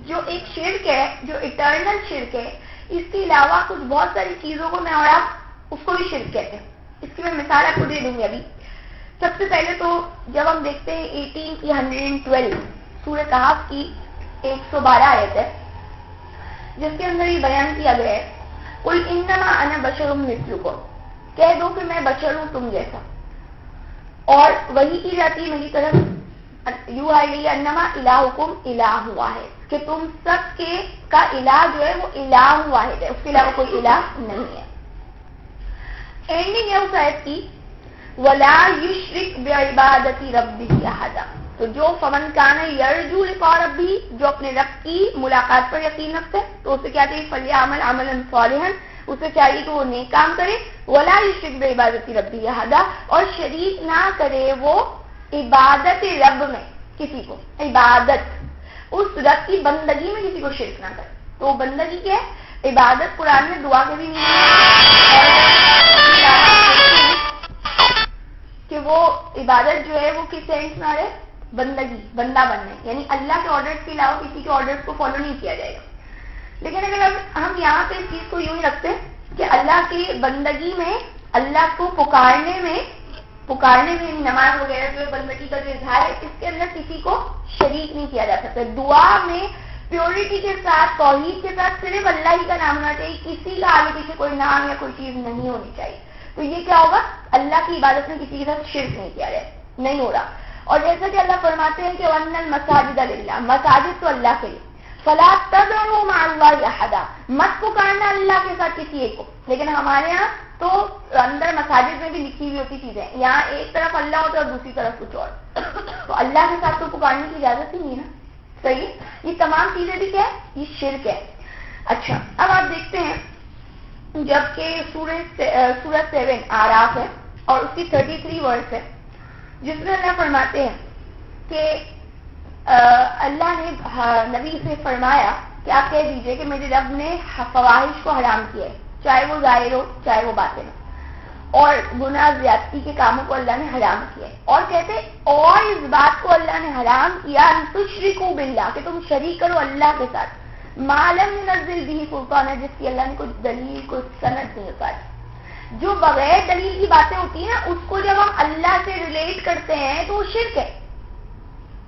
جو ایک شرک ہے، جو اٹرنل شرک ہے، اس کے علاوہ کچھ بہت ساری چیزوں کو میں اور آپ اس کو بھی شرک کہتے ہیں. اس کی میں مثال آپ کو دے دوں گی ابھی. سب سے پہلے تو جب ہم دیکھتے ہیں 18 کی 112 سورہ کہف کی 112 آیت ہے، جس کے اندر یہ بیان کیا گیا ہے قل انما انا بشر مثلکم، کہہ دو کہ میں بشر ہوں تم جیسا. اور وہی کی جاتی ہے میری طرف یوحی الیہ انما الہکم الہ واحد، کہ تم سب کے کا الہ جو ہے وہ الہ واحد ہے، اس کے علاوہ کوئی الہ نہیں ہے. اینڈنگ ہے اس آیت کی ولا یشرک بعبادت ربہ احدا، تو جو فمن کان یرجو لقاء ربہ، جو اپنے رب کی ملاقات پر یقین رکھتا ہے تو اسے کیا چاہیے فلیعمل عملا صالحا، اسے چاہیے کہ وہ نیک کام کرے. ولا یشرک بعبادت ربہ احدا، اور شریک نہ کرے وہ عبادت رب میں کسی کو، عبادت اس رب کی بندگی میں کسی کو شرک نہ کرے. تو بندگی کیا ہے؟ عبادت. قرآن میں دعا کے بھی نہیں کہ وہ عبادت جو ہے وہ کس سینس میں آ رہے؟ بندگی، بندہ بننے، یعنی اللہ کے آرڈرز کے علاوہ کسی کے آرڈرز کو فالو نہیں کیا جائے گا. لیکن اگر ہم یہاں پہ اس چیز کو یوں ہی رکھتے ہیں کہ اللہ کی بندگی میں، اللہ کو پکارنے میں نماز وغیرہ جو بندگی کا جو اظہار ہے، اس کے اندر کسی کو شریک نہیں کیا جا سکتا. دعا میں پیورٹی کے ساتھ، توحید کے ساتھ صرف اللہ ہی کا نام ہونا چاہیے، کسی کا آگے پیچھے کوئی نام یا کوئی چیز نہیں ہونی چاہیے. تو یہ کیا ہوگا؟ اللہ کی عبادت میں کسی کے ساتھ شرک نہیں کیا جائے، نہیں ہو رہا. اور جیسا کہ اللہ فرماتے ہیں کہ وَأَنَّ الْمَسَاجِدَ لِلَّهِ، مساجد تو اللہ کے لیے. فَلَا تَدْعُوا مَعَ اللَّهِ أَحَدًا، مت پکارنا اللہ کے ساتھ کسی ایک کو. لیکن ہمارے ہاں تو اندر مساجد میں بھی لکھی ہوئی ہوتی چیزیں، یہاں ایک طرف اللہ ہوتا ہے اور دوسری طرف کچھ اور. تو اللہ کے ساتھ تو پکارنے کی اجازت ہی نہیں ہے نا. صحیح. یہ تمام چیزیں بھی کیا ہے؟ یہ شرک ہے. اچھا، اب آپ دیکھتے ہیں جبکہ سورہ 7 آراف ہے اور اس کی 33 ورس ہے، جس میں اللہ فرماتے ہیں کہ اللہ نے نبی سے فرمایا کہ آپ کہہ دیجئے کہ میرے رب نے فواحش کو حرام کیا ہے، چاہے وہ ظاہر ہو چاہے وہ باطن ہو، اور گناہ زیادتی کے کاموں کو اللہ نے حرام کیا ہے. اور کہتے اور اس بات کو اللہ نے حرام کیا ان تشرکوا باللہ، کہ تم شریک کرو اللہ کے ساتھ ما لم ينزل به سلطان، جس کی اللہ نے کوئی دلیل کوئی سند نہیں اتاری. جو بغیر دلیل کی باتیں ہوتی ہیں نا، اس کو جب ہم اللہ سے ریلیٹ کرتے ہیں تو وہ شرک ہے.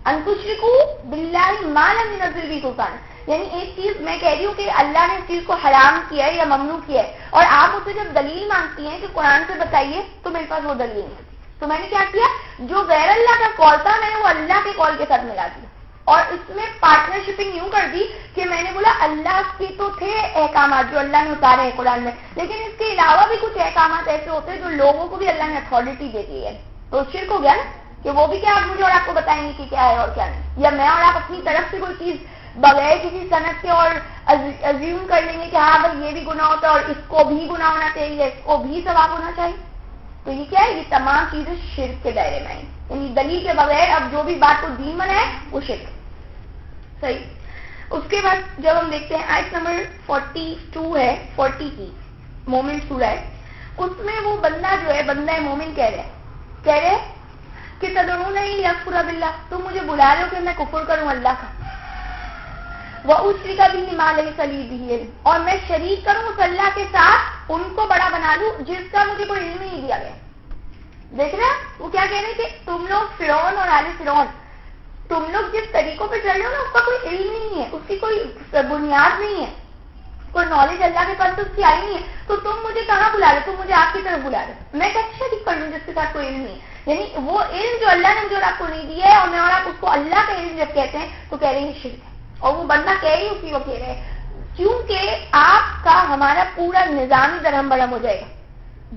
ان تشرکوا باللہ ما لم ينزل به سلطان، یعنی ایک چیز میں کہہ رہی ہوں کہ اللہ نے اس چیز کو حرام کیا ہے یا ممنوع کیا ہے، اور آپ اسے جب دلیل مانگتی ہیں کہ قرآن سے بتائیے، تو میرے پاس وہ دلیل نہیں. تو میں نے کیا کیا؟ جو غیر اللہ کا کال تھا میں نے وہ اللہ کے کال کے ساتھ ملا دیا، اور اس میں پارٹنرشپنگ یوں کر دی کہ میں نے بولا اللہ کے تو تھے احکامات جو اللہ نے اتارے ہیں قرآن میں، لیکن اس کے علاوہ بھی کچھ احکامات ایسے ہوتے ہیں جو لوگوں کو بھی اللہ نے اتھارٹی دے دی ہے. تو شرک ہو گیا نا، کہ وہ بھی کیا آپ مجھے اور آپ کو بتائیں گے کہ کیا ہے اور کیا نہیں، یا میں اور آپ اپنی طرف سے کوئی چیز بغیر کسی صنعت کے اور ازیوم کر لیں گے کہ ہاں بھائی یہ بھی گناہ ہوتا ہے اور اس کو بھی گناہ ہونا چاہیے، اس کو بھی ثواب ہونا چاہیے. تو یہ کیا ہے؟ یہ تمام چیزیں شرک کے دائرے میں ہیں، یعنی دلیل کے بغیر اب جو بھی بات کو دین بنائے وہ شرک. صحیح. اس کے بعد جب ہم دیکھتے ہیں آیت نمبر 42 ہے، 40 کی مومن سورہ ہے، اس میں وہ بندہ جو ہے، بندہ مومن کہہ رہے کہ تدعوننی لیکفر باللہ، تم مجھے بلا رہے ہو کہ میں کفر کروں اللہ کا، واشرک بہ ما لیس لی بہ علم، اور میں شریک کروں اس اللہ کے ساتھ ان کو بڑا بنا لوں جس کا مجھے کوئی علم نہیں دیا گیا. دیکھ رہے وہ کیا کہہ رہے کہ تم لوگ فرعون اور آل فرعون، تم لوگ جس طریقوں پہ چل رہے ہو نا اس کا کوئی علم نہیں ہے، اس کی کوئی بنیاد نہیں ہے، کوئی نالج اللہ کے پاس تو اس کی آئی نہیں ہے، تو تم مجھے کہاں بلا رہے؟ تم مجھے آپ کی طرف بلا رہے، میں کیسے شریک کر لوں جس کے ساتھ کوئی علم نہیں ہے؟ یعنی وہ علم جو اللہ نے مجھے اور آپ کو نہیں دیا ہے، اور میں اور آپ اس کو اللہ کا علم جب کہتے ہیں تو کہہ رہے ہیں شرک ہے. اور وہ بندہ کہہ رہی اسی وہ کہہ رہے ہیں کیونکہ آپ کا ہمارا پورا نظام ہی درہم برہم ہو جائے گا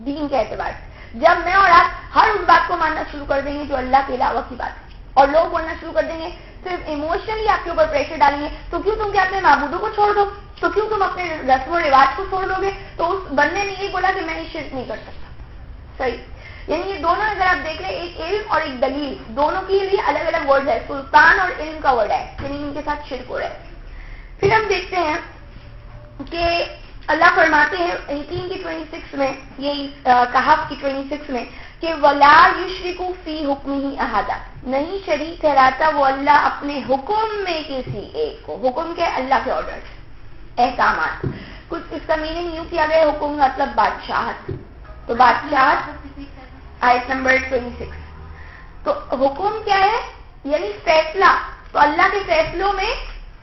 دین کے اعتبار سے جب میں اور آپ ہر اس بات کو ماننا شروع کر دیں گے جو اللہ کے علاوہ کی بات ہے، اور لوگ بولنا شروع کر دیں گے، صرف ایموشنلی آپ کے اوپر پریشر ڈالیں گے. تو کیوں تم کیا اپنے معبودوں کو چھوڑ دو؟ تو کیوں تم اپنے رسم و رواج کو چھوڑ دو گے؟ تو اس بندے نے یہ بولا کہ میں یہ شرک نہیں کر سکتا. صحیح. یعنی یہ دونوں اگر آپ دیکھ لیں، ایک علم اور ایک دلیل، دونوں کے لیے الگ الگ ورڈ ہے، سلطان اور علم کا ورڈ ہے، یعنی ان کے ساتھ شرک ہو رہا ہے. پھر ہم دیکھتے ہیں کہ اللہ فرماتے ہیں 18 کی 26 میں، یہ کہف کی 26 میں کہ وَلَا يُشْرِكُ فِي حُکْمِهِ أَحَدًا، نہیں شریک ٹھہراتا وہ اللہ اپنے حکم میں کسی ایک کو. حکم کے اللہ کے آرڈر احکامات. کچھ اس کا میننگ یوں کیا گیا حکم مطلب بادشاہت. تو بادشاہت آیت نمبر 26. تو حکم کیا ہے؟ یعنی فیصلہ. تو اللہ کے فیصلوں میں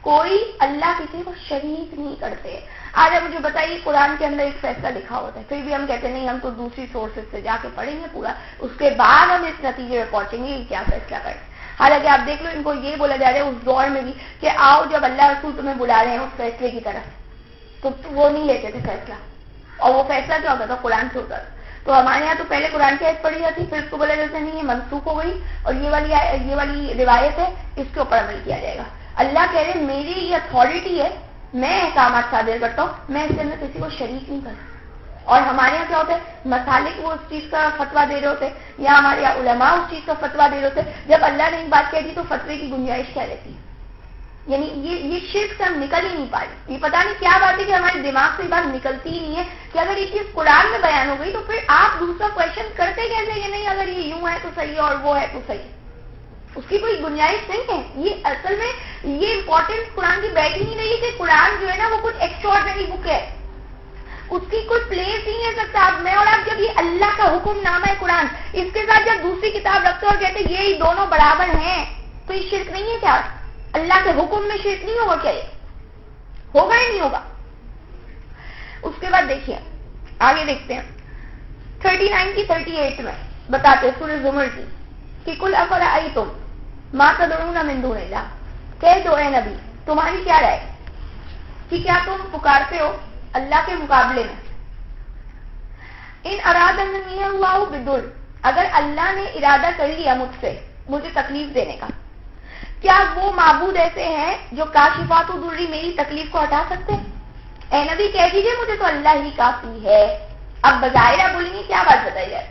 کوئی اللہ کسی کو شریک نہیں کرتے. آج آپ مجھے بتائیے قرآن کے اندر ایک فیصلہ لکھا ہوتا ہے, پھر بھی ہم کہتے نہیں ہم تو دوسری سورسز سے جا کے پڑھیں گے پورا, اس کے بعد ہم اس نتیجے میں پہنچیں گے کہ کیا فیصلہ کریں. حالانکہ آپ دیکھ لو ان کو یہ بولا جا رہا ہے اس دور میں بھی کہ آؤ جب اللہ رسول تمہیں بلا رہے ہیں اس فیصلے کی طرف, تو وہ نہیں لیتے تھے فیصلہ. اور وہ فیصلہ کیا ہوتا تھا؟ قرآن سے ہوتا تھا. تو ہمارے یہاں تو پہلے قرآن کی آیت پڑھی جاتی, پھر اس کو بولا جاتا نہیں یہ منسوخ ہو گئی اور یہ والی روایت ہے, اس کے اوپر عمل کیا جائے گا. اللہ کہہ رہے میری یہ اتھارٹی ہے, میں احکامات صادر کرتا ہوں, میں اس کے اندر کسی کو شریک نہیں کرتا. اور ہمارے یہاں کیا ہوتا ہے مسالک وہ اس چیز کا فتویٰ دے رہے ہوتے یا ہمارے یہاں علماء اس چیز کا فتویٰ دے رہے ہوتے. جب اللہ نے ایک بات کہہ دی تو فتوے کی گنجائش کیا رہتی ہے؟ یعنی یہ شرک سے ہم نکل ہی نہیں پا رہے. یہ پتا نہیں کیا بات ہے کہ ہمارے دماغ سے یہ بات نکلتی ہی نہیں ہے کہ اگر یہ چیز قرآن میں بیان ہو گئی تو پھر آپ دوسرا کوشچن کرتے کیسے کہ نہیں اگر یہ یوں ہے تو صحیح ہے اور وہ ہے تو صحیح. اس کی کوئی گنجائش نہیں ہے. یہ اصل میں یہ امپورٹنٹ قرآن کی بیٹھ ہی نہیں رہی کہ قرآن جو ہے نا وہ کچھ ایکسٹراڈنری بک ہے, اس کی کوئی پلیس ہی نہیں سکتا. آپ میں اور آپ جب یہ اللہ کا حکم نامہ ہے قرآن, اس کے ساتھ جب دوسری کتاب رکھتے اور کہتے یہ دونوں برابر ہیں, تو یہ شرک نہیں ہے کیا؟ اللہ کے حکم میں شرک نہیں ہوگا کیا؟ یہ ہوگا ہی نہیں ہوگا. اس کے بعد دیکھیے آگے دیکھتے ہیں 39 کی 38 میں بتاتے ہیں سورہ زمر کی کہ کل افرأیتم ما تدعون من دون اللہ, کہہ دو اے نبی تمہاری کیا رائے کہ کیا تم پکارتے ہو اللہ کے مقابلے میں ان ارادنی اللہ بدر, اگر اللہ نے ارادہ کر لیا مجھ سے مجھے تکلیف دینے کا, کیا وہ معبود ایسے ہیں جو کاشفات الضر میری تکلیف کو ہٹا سکتے ہیں؟ اے نبی کہہ دیجیے مجھے تو اللہ ہی کافی ہے. اب بظاہرہ بولیں گے کیا بات بتائی جائے؟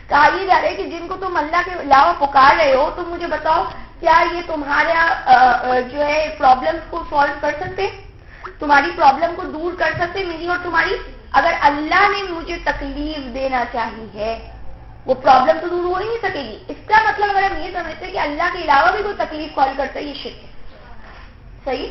کہا یہ جا رہا ہے کہ جن کو تم اللہ کے علاوہ پکار رہے ہو تو مجھے بتاؤ کیا یہ تمہارا جو ہے پرابلمس کو سالو کر سکتے, تمہاری پرابلم کو دور کر سکتے میری اور تمہاری؟ اگر اللہ نے مجھے تکلیف دینا چاہی ہے وہ پرابلم تو دور ہو ہی نہیں سکے گی. اس کا مطلب اگر ہم یہ سمجھتے ہیں کہ اللہ کے علاوہ بھی کوئی تکلیف کال کرتا ہے, یہ شرک ہے. صحیح.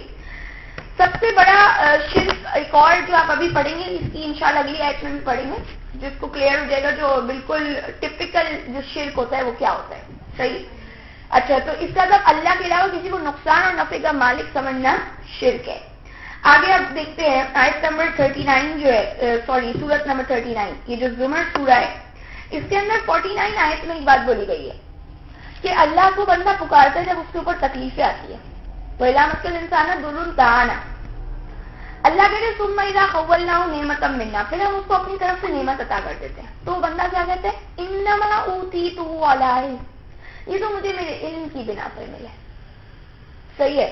سب سے بڑا شرک ایک اور جو آپ ابھی پڑھیں گے, اس کی انشاءاللہ اگلی آیت میں بھی پڑھیں گے, جس کو کلیئر ہو جائے گا جو بالکل ٹپیکل جو شرک ہوتا ہے وہ کیا ہوتا ہے. صحیح. اچھا, تو اس کا مطلب اللہ کے علاوہ کسی کو نقصان اور نفع کا مالک سمجھنا شرک ہے. آگے آپ دیکھتے ہیں آیت نمبر 39 جو ہے, سورت نمبر 39, یہ جو زمر سورہ ہے اس کے اندر 49 آیت میں ایک بات بولی گئی ہے کہ اللہ کو بندہ پکارتا ہے جب اس کے اوپر تکلیفیں آتی ہے. تو علامت انسان دل تعانا, اللہ کہتے ہیں ثم اذا خولناه نعمتا منا, پھر ہم اس کو اپنی طرف سے نعمت عطا کر دیتے ہیں. تو بندہ کیا کہتے ہیں انما اوتیتہ علی علم, یہ تو مجھے میرے علم کی بنا پر ملا ہے. صحیح ہے.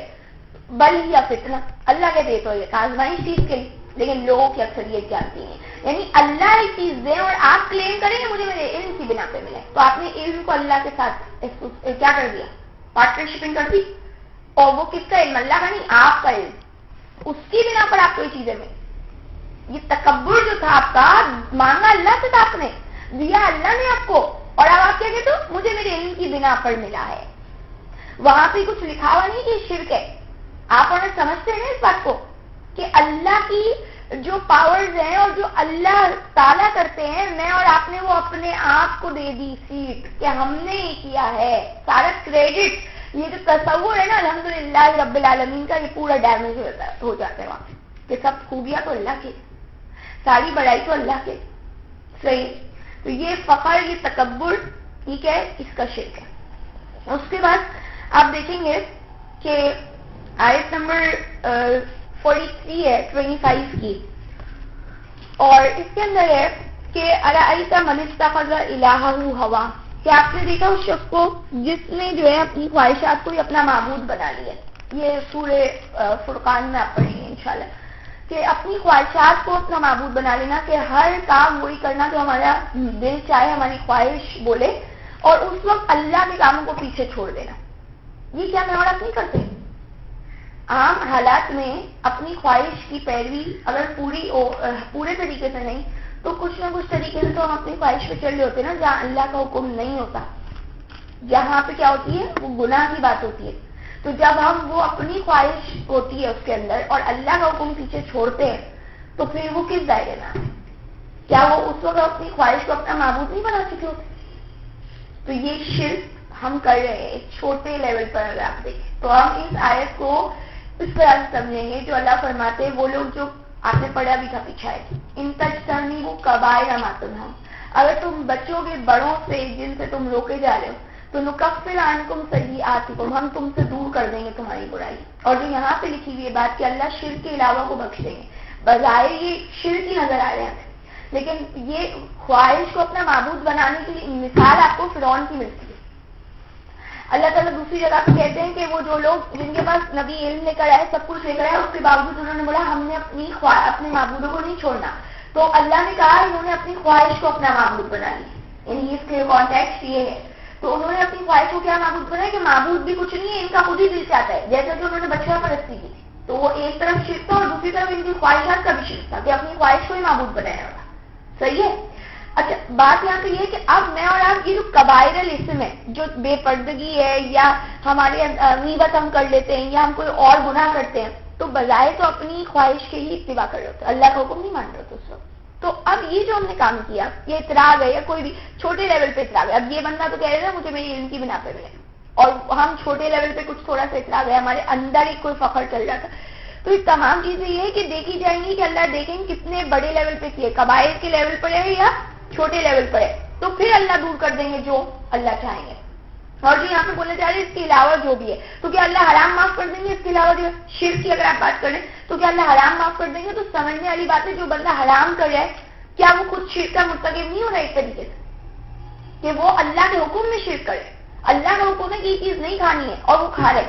بل یا فتنہ, اللہ کہتے ہیں تو یہ آزمائش چیز کے لیے, لیکن لوگوں کی اکثریت جانتی ہیں. یعنی اللہ ایک چیز دے اور آپ کلیم کریں گے مجھے میرے علم کی بنا پہ ملا ہے, تو آپ نے علم کو اللہ کے ساتھ کیا کر دیا, پارٹنرشپنگ کر دی. اور وہ کس کا علم؟ اللہ کا نہیں, آپ کا علم. اس کی بنا پر آپ کو یہ چیزیں ملی. یہ تکبر جو تھا آپ کا, مانگا اللہ سے تھا, آپ نے دیا اللہ نے آپ کو, اور اب آپ کیا کہتے ہو مجھے میرے علم کی بنا پر ملا ہے. وہاں پہ کچھ لکھا ہوا نہیں کہ شرک ہے. آپ اور سمجھتے ہیں اس بات کو کہ اللہ کی جو پاورز ہیں اور جو اللہ تعالیٰ کرتے ہیں, میں اور آپ نے وہ اپنے آپ کو دے دی سیٹ کہ ہم نے یہ کیا ہے. سارا کریڈٹ, یہ جو تصور ہے نا الحمدللہ رب العالمین کا, یہ پورا ڈیمیج ہو جاتا ہے وہاں پہ کہ سب خوبیاں تو اللہ کی, ساری بڑائی تو اللہ کے. صحیح. تو یہ فخر, یہ تکبر, یہ کیا ہے؟ اس کا شرک ہے. اس کے بعد آپ دیکھیں گے کہ آیت نمبر 43 ہے 25 کی, اور اس کے اندر ہے کہ ارأیت من اتخذ الہہ ہوا, کہ آپ نے دیکھا اس شخص کو جس نے جو ہے اپنی خواہشات کو ہی اپنا معبود بنا لیا. یہ سورہ فرقان میں آپ پڑھیں گے انشاءاللہ کہ اپنی خواہشات کو اپنا معبود بنا لینا, کہ ہر کام وہی کرنا جو ہمارا دل چاہے, ہماری خواہش بولے, اور اس وقت اللہ کے کاموں کو پیچھے چھوڑ دینا. یہ کیا میں اور آپ نہیں کرتے؟ عام حالات میں اپنی خواہش کی پیروی اگر پورے طریقے سے نہیں تو کچھ نہ کچھ طریقے سے تو ہم اپنی خواہش پہ چل رہے ہوتے نا, جہاں اللہ کا حکم نہیں ہوتا. جہاں پہ کیا ہوتی ہے وہ گناہ کی بات ہوتی ہے. تو جب ہم وہ اپنی خواہش ہوتی ہے اس کے اندر اور اللہ کا حکم پیچھے چھوڑتے ہیں تو پھر وہ کس دائرے میں آتے ہیں؟ کیا وہ اس وقت اپنی خواہش کو اپنا معبود نہیں بنا چکے ہوتے؟ تو یہ شرک ہم کر رہے ہیں ایک چھوٹے لیول پر. اگر آپ دیکھیں تو ہم اس آیت کو اس طرح سے سمجھیں گے جو اللہ فرماتے ہیں وہ لوگ جو آپ نے پڑھا بھی تھا پیچھے ان تجتنبوا وہ کبائر ما تنہون، اگر تم بچوں کے بڑوں سے جن سے تم روکے جا رہے ہو تو نکفر عنکم سیئاتکم، ہم تم سے دور کر دیں گے تمہاری برائی. اور جو یہاں پہ لکھی ہوئی ہے بات کہ اللہ شرک کے علاوہ کو بخش دیں گے، بظاہر یہ شرک ہی نظر آ رہے ہیں لیکن یہ خواہش کو اپنا معبود بنانے کی مثال آپ کو فرعون کی ملتی ہے. اللہ تعالیٰ دوسری جگہ پہ کہتے ہیں کہ وہ جو لوگ جن کے پاس نبی علم لے کر آئے سب کچھ لے کر آئے اس کے باوجود انہوں نے بولا ہم نے اپنے معبودوں کو نہیں چھوڑنا، تو اللہ نے کہا انہوں نے اپنی خواہش کو اپنا معبود بنا لیا. یعنی اس کے کانٹیکسٹ یہ ہے. تو انہوں نے اپنی خواہش کو کیا معبود بنایا کہ معبود بھی کچھ نہیں ہے، ان کا خود ہی دل چاہتا ہے. جیسا کہ انہوں نے بچہ پرستی کی تھی تو وہ ایک طرف شرک تھا اور دوسری طرف ان کی خواہشات کا بھی شرک تھا کہ اپنی خواہش کو ہی معبود بنایا ہوگا. صحیح ہے. اچھا بات یہاں پہ یہ ہے کہ اب میں اور آپ یہ جو کبائر الاسم ہے جو بے پردگی ہے یا ہمارے غیبت ہم کر لیتے ہیں یا ہم کوئی اور گناہ کرتے ہیں تو بظاہر تو اپنی خواہش کے ہی اتباع کر رہے ہوتے ہیں، اللہ کا حکم نہیں مان رہے ہوتے اس وقت. تو اب یہ جو ہم نے کام کیا یہ اعتراض ہے یا کوئی بھی چھوٹے لیول پہ اعتراض ہے. اب یہ بندہ تو کہہ رہا ہے مجھے میری علم کی بنا پہ ملے اور ہم چھوٹے لیول پہ کچھ تھوڑا سا اعتراض ہے، ہمارے اندر ایک کوئی فخر چل جاتا. تو یہ تمام چیزیں یہ ہے کہ دیکھی جائیں گی کہ اللہ دیکھیں کتنے بڑے لیول پہ کیے، کبائر کے لیول پر ہے یا چھوٹے لیول پر ہے، تو پھر اللہ دور کر دیں گے جو اللہ چاہیں گے. اور جو یہاں پہ بولے جا رہے ہیں اس کے علاوہ جو بھی ہے تو کیا اللہ حرام معاف کر دیں گے؟ اس کے علاوہ جو شرک کی اگر آپ بات کریں تو کیا اللہ حرام معاف کر دیں گے؟ تو سمجھنے والی بات ہے جو بندہ حرام کر رہا ہے کیا وہ خود شرک کا مرتکب نہیں ہو رہا ایک طریقے سے کہ وہ اللہ کے حکم میں شرک کرے؟ اللہ کا حکم ہے کہ یہ چیز نہیں کھانی ہے اور وہ کھا رہے.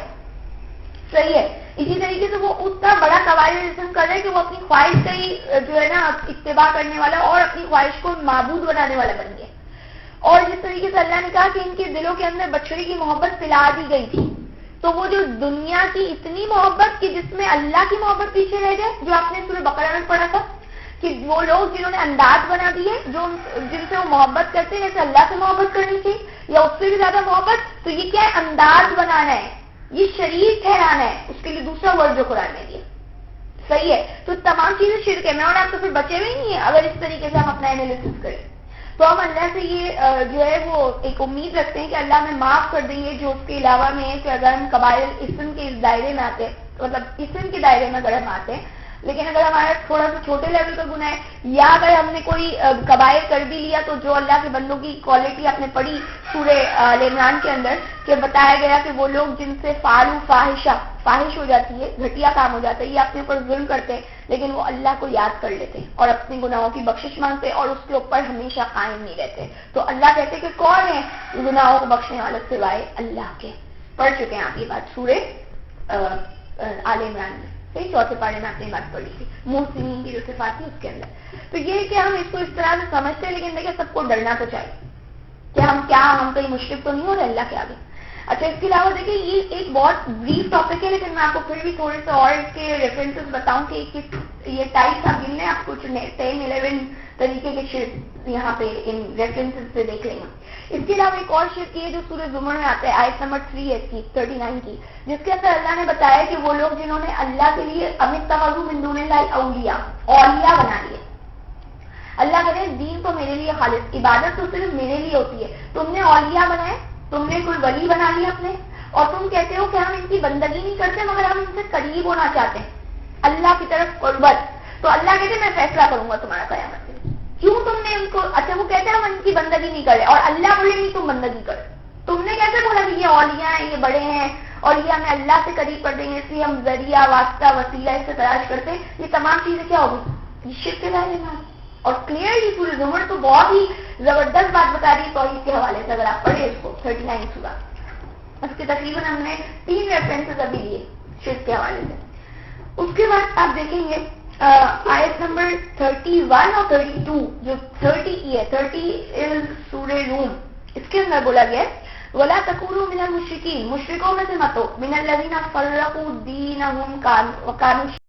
صحیح ہے. اسی طریقے سے وہ اتنا بڑا کبائر الاسم کر رہا ہے کہ وہ اپنی خواہش کا ہی جو ہے نا اتباع کرنے والا اور اپنی خواہش کو معبود بنانے والا بن گیا. اور جس طریقے سے اللہ نے کہا کہ ان کے دلوں کے اندر بچڑی کی محبت پلا دی گئی تھی تو وہ جو دنیا کی اتنی محبت کہ جس میں اللہ کی محبت پیچھے رہ جائے، جو آپ نے سورہ بقرہ میں پڑھا تھا کہ وہ لوگ جنہوں نے انداز بنا دیے جو جن سے وہ محبت کرتے ہیں جیسے اللہ سے محبت کرنی چاہیے یا اس سے بھی زیادہ محبت، تو یہ کیا ہے؟ انداز بنانا ہے، یہ شریک ٹھہرانا ہے. اس کے لیے دوسرا ورڈ جو قرآن نے دیا. صحیح ہے. تو تمام چیزیں شرک ہے. میں اور آپ تو پھر بچے ہوئے نہیں ہیں اگر اس طریقے سے ہم اپنا انالیسس کریں تو ہم اللہ سے یہ جو ہے وہ ایک امید رکھتے ہیں کہ اللہ ہمیں معاف کر دیں گے جو اس کے علاوہ میں ہے کہ اگر ہم قبائل اسم کے اس دائرے میں آتے ہیں مطلب اسم کے دائرے میں اگر ہم آتے ہیں. لیکن اگر ہمارا تھوڑا سا چھوٹے لیول کا گناہ ہے یا اگر ہم نے کوئی کبائر کر بھی لیا تو جو اللہ کے بندوں کی کوالٹی آپ نے پڑھی سورہ آل عمران کے اندر کہ بتایا گیا کہ وہ لوگ جن سے فعلوا فاحش ہو جاتی ہے، گھٹیا کام ہو جاتا ہے، یہ اپنے اوپر ظلم کرتے ہیں لیکن وہ اللہ کو یاد کر لیتے ہیں اور اپنے گناہوں کی بخشش مانگتے ہیں اور اس کے اوپر ہمیشہ قائم نہیں رہتے. تو اللہ کہتے کہ کون ہے گناہوں کو بخشنے والا سوائے اللہ کے. پڑھ چکے ہیں آپ یہ بات سورہ آل عمران میں. صحیح. چوتھے پارے میں آپ نے بات پڑھی تھی محسنین کی جو صفات تھی اس کے اندر. تو یہ کہ ہم اس کو اس طرح سے سمجھتے ہیں لیکن دیکھیں سب کو ڈرنا تو چاہیے کہ ہم کہیں مشرک تو نہیں ہو رہے اللہ کے آگے. اچھا اس کے علاوہ دیکھیں یہ ایک بہت بریف ٹاپک ہے لیکن میں آپ کو پھر بھی تھوڑے سے اور اس کے ریفرنسز بتاؤں کہ یہ ٹائپس آپ گن لیں، آپ کچھ 10-11 طریقے کے شرک یہاں پہ ان ریفرنسز سے دیکھ لیں گے. اس کے علاوہ ایک اور شرک ہے جو سورہ زمر میں آتا ہے آیت نمبر 3 ہے اس کی 39 کی، جس کے اندر اللہ نے بتایا کہ وہ لوگ جنہوں نے اللہ کے لیے اتخذوا من دون اللہ اولیاء بنا لیے. اللہ کہتے ہیں دین تو میرے لیے خالص، عبادت تو صرف میرے لیے ہوتی ہے. تم نے اولیاء بنائے، تم نے کوئی ولی بنا لیا اپنے اور تم کہتے ہو کہ ہم ان کی بندگی نہیں کرتے مگر ہم ان سے قریب ہونا چاہتے ہیں اللہ کی طرف قربت. تو اللہ کہتے ہیں میں فیصلہ کروں گا تمہارا قیامت سے. کیوں تم نے ان کو اچھا وہ کہتے ہیں ہم ان کی بندگی نہیں کرے اور اللہ بولے نہیں تم بندگی کرے. تم نے کیسے بولا کہ یہ اولیاء ہیں، یہ بڑے ہیں اور یہ ہمیں اللہ سے قریب کر دیں گے اس لیے ہم ذریعہ واسطہ وسیلہ اس سے تلاش کرتے ہیں. یہ تمام چیزیں کیا ہوگی؟ یہ شرک کے دائرے میں. اور کلیئرلی سورہ زمر تو بہت ہی زبردست بات بتا رہی ہے توحید کے حوالے سے. اگر آپ پڑھیں اس کو 39 سورہ اس کے تقریباً ہم نے 3 ریفرنسز ابھی لیے شرک کے حوالے سے. اس کے بعد آپ دیکھیں گے آیت نمبر 31 اور 32 جو 30 کی ہے 30 سورہ روم، اس کے اندر بولا گیا وَلَا تَكُونُوا مِنَ الْمُشْرِكِينَ، مشرکوں میں سے مت ہو، مِنَ الَّذِينَ فَرَّقُوا دِينَهُمْ وَكَانُوا